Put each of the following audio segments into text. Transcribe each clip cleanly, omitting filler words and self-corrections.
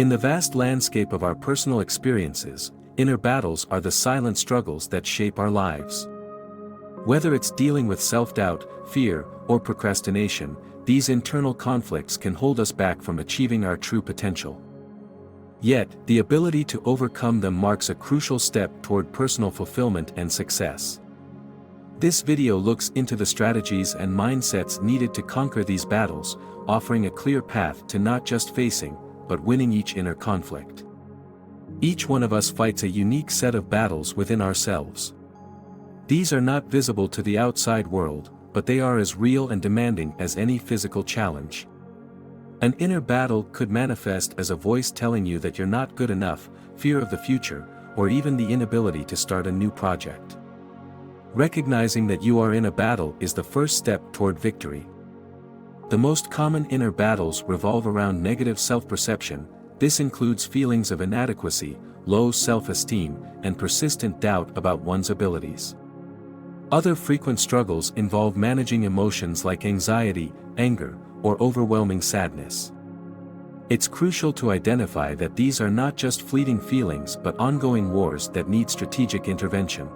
In the vast landscape of our personal experiences, inner battles are the silent struggles that shape our lives. Whether it's dealing with self-doubt, fear, or procrastination, these internal conflicts can hold us back from achieving our true potential. Yet, the ability to overcome them marks a crucial step toward personal fulfillment and success. This video looks into the strategies and mindsets needed to conquer these battles, offering a clear path to not just facing, but winning each inner conflict. Each one of us fights a unique set of battles within ourselves. These are not visible to the outside world, but they are as real and demanding as any physical challenge. An inner battle could manifest as a voice telling you that you're not good enough, fear of the future, or even the inability to start a new project. Recognizing that you are in a battle is the first step toward victory. The most common inner battles revolve around negative self-perception. This includes feelings of inadequacy, low self-esteem, and persistent doubt about one's abilities. Other frequent struggles involve managing emotions like anxiety, anger, or overwhelming sadness. It's crucial to identify that these are not just fleeting feelings but ongoing wars that need strategic intervention.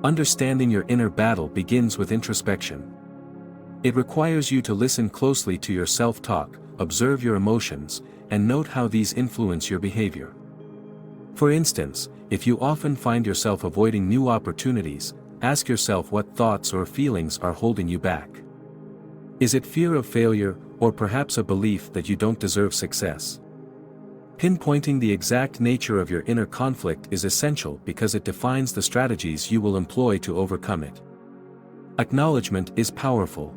Understanding your inner battle begins with introspection. It requires you to listen closely to your self-talk, observe your emotions, and note how these influence your behavior. For instance, if you often find yourself avoiding new opportunities, ask yourself what thoughts or feelings are holding you back. Is it fear of failure, or perhaps a belief that you don't deserve success? Pinpointing the exact nature of your inner conflict is essential because it defines the strategies you will employ to overcome it. Acknowledgement is powerful.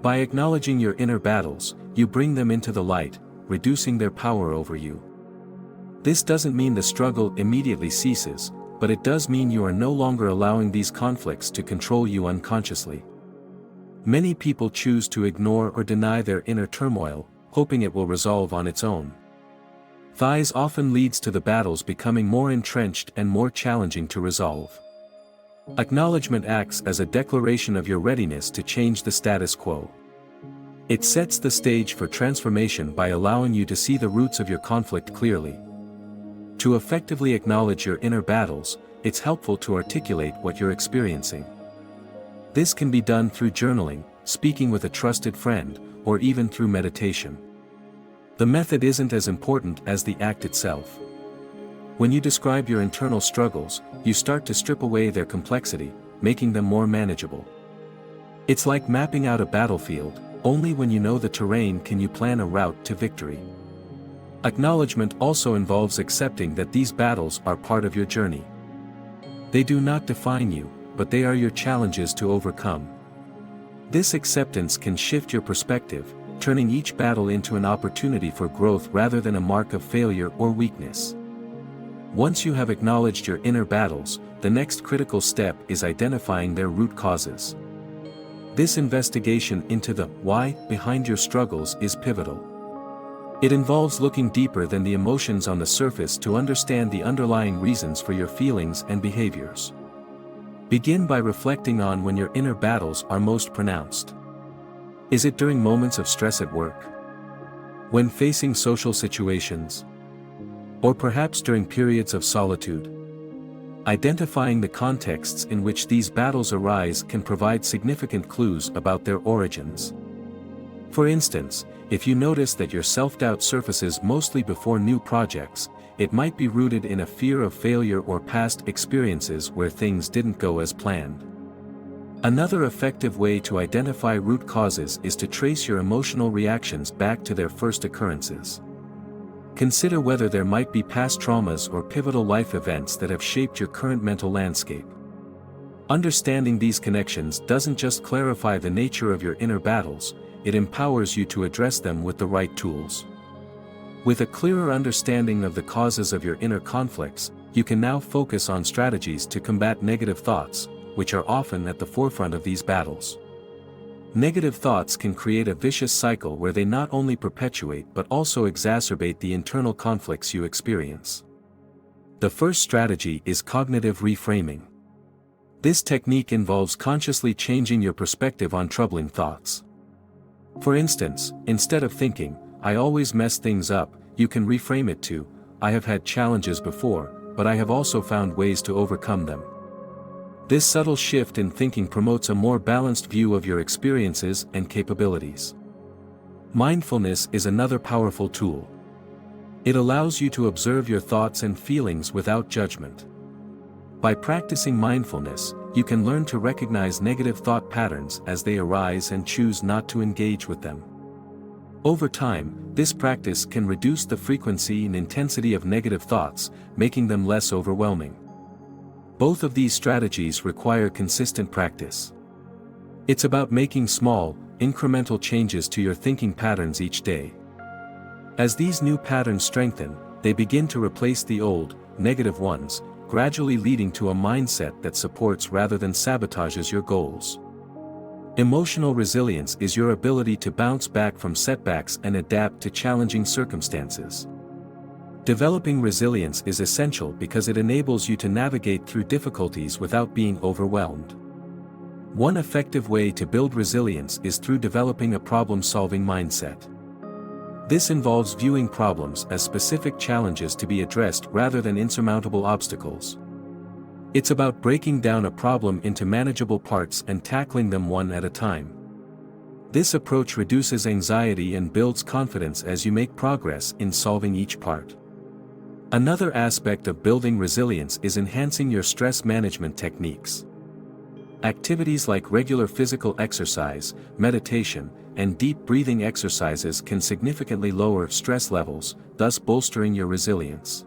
By acknowledging your inner battles, you bring them into the light, reducing their power over you. This doesn't mean the struggle immediately ceases, but it does mean you are no longer allowing these conflicts to control you unconsciously. Many people choose to ignore or deny their inner turmoil, hoping it will resolve on its own. This often leads to the battles becoming more entrenched and more challenging to resolve. Acknowledgement acts as a declaration of your readiness to change the status quo. It sets the stage for transformation by allowing you to see the roots of your conflict clearly. To effectively acknowledge your inner battles, it's helpful to articulate what you're experiencing. This can be done through journaling, speaking with a trusted friend, or even through meditation. The method isn't as important as the act itself. When you describe your internal struggles, you start to strip away their complexity, making them more manageable. It's like mapping out a battlefield. Only when you know the terrain can you plan a route to victory. Acknowledgement also involves accepting that these battles are part of your journey. They do not define you, but they are your challenges to overcome. This acceptance can shift your perspective, turning each battle into an opportunity for growth rather than a mark of failure or weakness. Once you have acknowledged your inner battles, the next critical step is identifying their root causes. This investigation into the why behind your struggles is pivotal. It involves looking deeper than the emotions on the surface to understand the underlying reasons for your feelings and behaviors. Begin by reflecting on when your inner battles are most pronounced. Is it during moments of stress at work? When facing social situations? Or perhaps during periods of solitude? Identifying the contexts in which these battles arise can provide significant clues about their origins. For instance, if you notice that your self-doubt surfaces mostly before new projects, it might be rooted in a fear of failure or past experiences where things didn't go as planned. Another effective way to identify root causes is to trace your emotional reactions back to their first occurrences. Consider whether there might be past traumas or pivotal life events that have shaped your current mental landscape. Understanding these connections doesn't just clarify the nature of your inner battles, it empowers you to address them with the right tools. With a clearer understanding of the causes of your inner conflicts, you can now focus on strategies to combat negative thoughts, which are often at the forefront of these battles. Negative thoughts can create a vicious cycle where they not only perpetuate but also exacerbate the internal conflicts you experience. The first strategy is cognitive reframing. This technique involves consciously changing your perspective on troubling thoughts. For instance, instead of thinking, "I always mess things up," you can reframe it to, "I have had challenges before, but I have also found ways to overcome them." This subtle shift in thinking promotes a more balanced view of your experiences and capabilities. Mindfulness is another powerful tool. It allows you to observe your thoughts and feelings without judgment. By practicing mindfulness, you can learn to recognize negative thought patterns as they arise and choose not to engage with them. Over time, this practice can reduce the frequency and intensity of negative thoughts, making them less overwhelming. Both of these strategies require consistent practice. It's about making small, incremental changes to your thinking patterns each day. As these new patterns strengthen, they begin to replace the old, negative ones, gradually leading to a mindset that supports rather than sabotages your goals. Emotional resilience is your ability to bounce back from setbacks and adapt to challenging circumstances. Developing resilience is essential because it enables you to navigate through difficulties without being overwhelmed. One effective way to build resilience is through developing a problem-solving mindset. This involves viewing problems as specific challenges to be addressed rather than insurmountable obstacles. It's about breaking down a problem into manageable parts and tackling them one at a time. This approach reduces anxiety and builds confidence as you make progress in solving each part. Another aspect of building resilience is enhancing your stress management techniques. Activities like regular physical exercise, meditation, and deep breathing exercises can significantly lower stress levels, thus bolstering your resilience.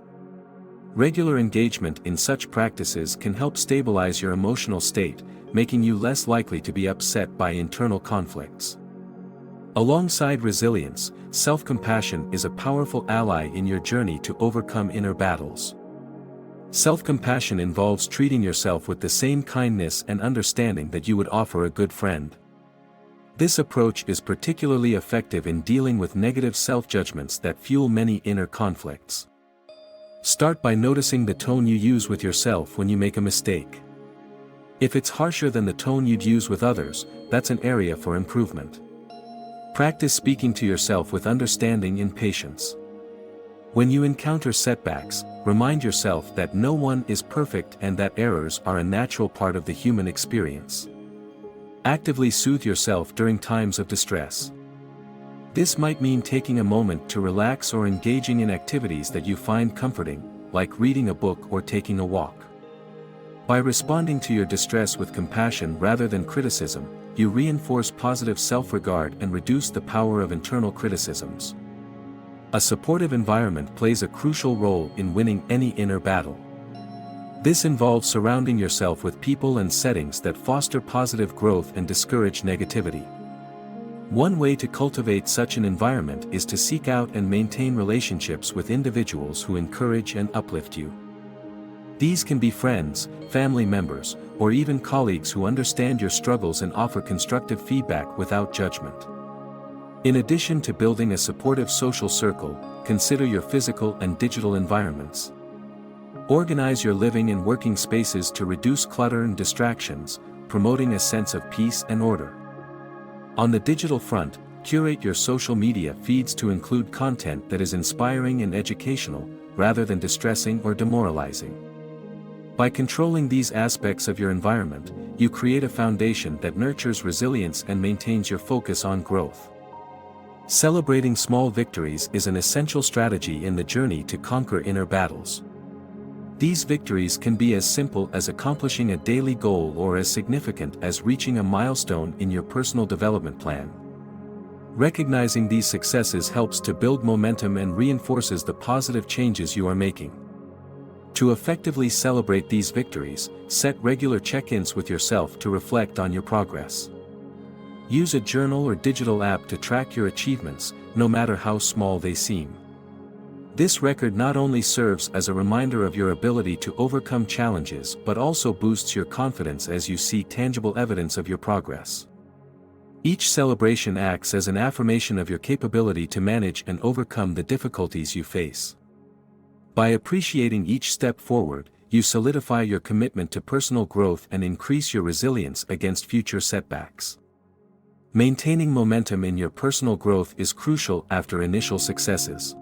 Regular engagement in such practices can help stabilize your emotional state, making you less likely to be upset by internal conflicts. Alongside resilience, self-compassion is a powerful ally in your journey to overcome inner battles. Self-compassion involves treating yourself with the same kindness and understanding that you would offer a good friend. This approach is particularly effective in dealing with negative self-judgments that fuel many inner conflicts. Start by noticing the tone you use with yourself when you make a mistake. If it's harsher than the tone you'd use with others, that's an area for improvement. Practice speaking to yourself with understanding and patience. When you encounter setbacks, remind yourself that no one is perfect and that errors are a natural part of the human experience. Actively soothe yourself during times of distress. This might mean taking a moment to relax or engaging in activities that you find comforting, like reading a book or taking a walk. By responding to your distress with compassion rather than criticism, you reinforce positive self-regard and reduce the power of internal criticisms. A supportive environment plays a crucial role in winning any inner battle. This involves surrounding yourself with people and settings that foster positive growth and discourage negativity. One way to cultivate such an environment is to seek out and maintain relationships with individuals who encourage and uplift you. These can be friends, family members, or even colleagues who understand your struggles and offer constructive feedback without judgment. In addition to building a supportive social circle, consider your physical and digital environments. Organize your living and working spaces to reduce clutter and distractions, promoting a sense of peace and order. On the digital front, curate your social media feeds to include content that is inspiring and educational, rather than distressing or demoralizing. By controlling these aspects of your environment, you create a foundation that nurtures resilience and maintains your focus on growth. Celebrating small victories is an essential strategy in the journey to conquer inner battles. These victories can be as simple as accomplishing a daily goal or as significant as reaching a milestone in your personal development plan. Recognizing these successes helps to build momentum and reinforces the positive changes you are making. To effectively celebrate these victories, set regular check-ins with yourself to reflect on your progress. Use a journal or digital app to track your achievements, no matter how small they seem. This record not only serves as a reminder of your ability to overcome challenges but also boosts your confidence as you see tangible evidence of your progress. Each celebration acts as an affirmation of your capability to manage and overcome the difficulties you face. By appreciating each step forward, you solidify your commitment to personal growth and increase your resilience against future setbacks. Maintaining momentum in your personal growth is crucial after initial successes.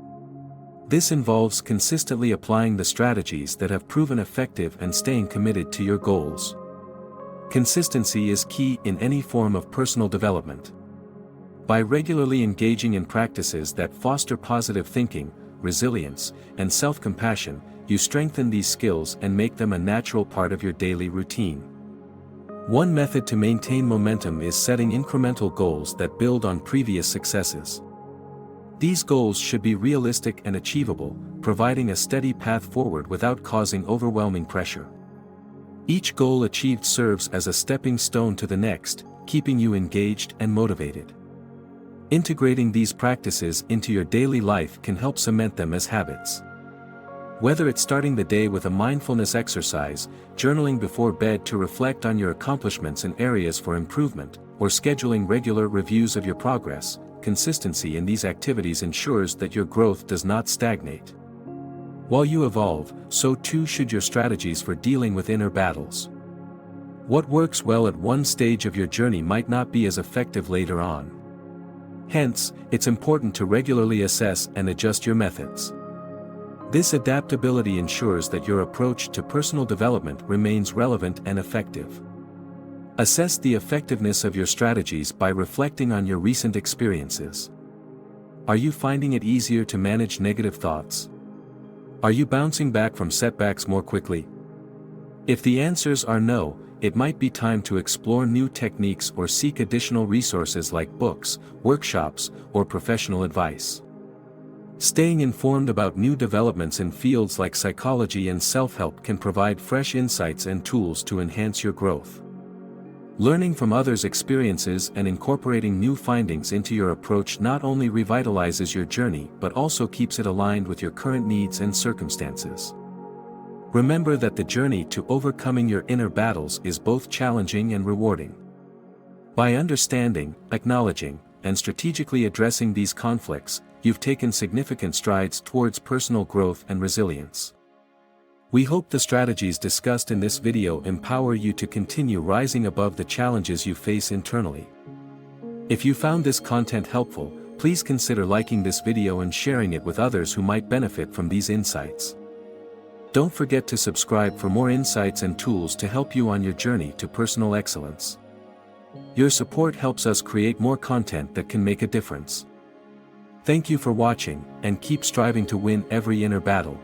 This involves consistently applying the strategies that have proven effective and staying committed to your goals. Consistency is key in any form of personal development. By regularly engaging in practices that foster positive thinking, resilience, and self-compassion, you strengthen these skills and make them a natural part of your daily routine. One method to maintain momentum is setting incremental goals that build on previous successes. These goals should be realistic and achievable, providing a steady path forward without causing overwhelming pressure. Each goal achieved serves as a stepping stone to the next, keeping you engaged and motivated. Integrating these practices into your daily life can help cement them as habits. Whether it's starting the day with a mindfulness exercise, journaling before bed to reflect on your accomplishments and areas for improvement, or scheduling regular reviews of your progress, consistency in these activities ensures that your growth does not stagnate. While you evolve, so too should your strategies for dealing with inner battles. What works well at one stage of your journey might not be as effective later on. Hence, it's important to regularly assess and adjust your methods. This adaptability ensures that your approach to personal development remains relevant and effective. Assess the effectiveness of your strategies by reflecting on your recent experiences. Are you finding it easier to manage negative thoughts? Are you bouncing back from setbacks more quickly? If the answers are no, it might be time to explore new techniques or seek additional resources like books, workshops, or professional advice. Staying informed about new developments in fields like psychology and self-help can provide fresh insights and tools to enhance your growth. Learning from others' experiences and incorporating new findings into your approach not only revitalizes your journey but also keeps it aligned with your current needs and circumstances. Remember that the journey to overcoming your inner battles is both challenging and rewarding. By understanding, acknowledging, and strategically addressing these conflicts, you've taken significant strides towards personal growth and resilience. We hope the strategies discussed in this video empower you to continue rising above the challenges you face internally. If you found this content helpful, please consider liking this video and sharing it with others who might benefit from these insights. Don't forget to subscribe for more insights and tools to help you on your journey to personal excellence. Your support helps us create more content that can make a difference. Thank you for watching, and keep striving to win every inner battle.